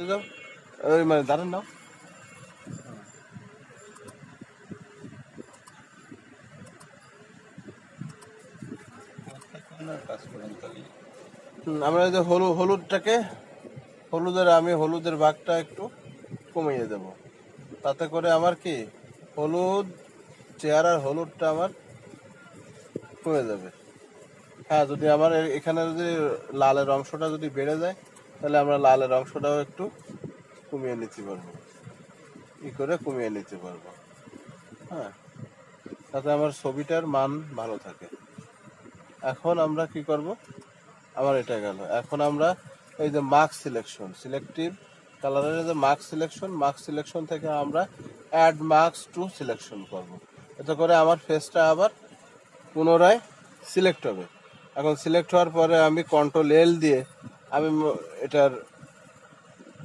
যাও ওই মানে দাঁড়ান নাও। আমরা এই যে হলুদটাকে আমি হলুদের ভাগটা একটু কমিয়ে দেব, তাতে করে আমার কি হলুদ চেহারার হলুদটা আমার কমে যাবে। হ্যাঁ, যদি আমার এখানে যদি লালের অংশটা যদি বেড়ে যায়, তাহলে আমরা লালের অংশটাও একটু কমিয়ে নিতে পারবো, কমিয়ে নিতে পারবো। হ্যাঁ, তাতে আমার ছবিটার মান ভালো থাকে। এখন আমরা কি করব, আমার এটা গেল। এখন আমরা এই যে সিলেক্টিভ কালারের যে মার্ক সিলেকশন থেকে আমরা অ্যাড মার্কস টু সিলেকশন করব। এতে করে আমার ফেসটা আবার পুনরায় সিলেক্ট হবে। এখন সিলেক্ট হওয়ার পরে আমি কন্ট্রোল এল দিয়ে আমি এটার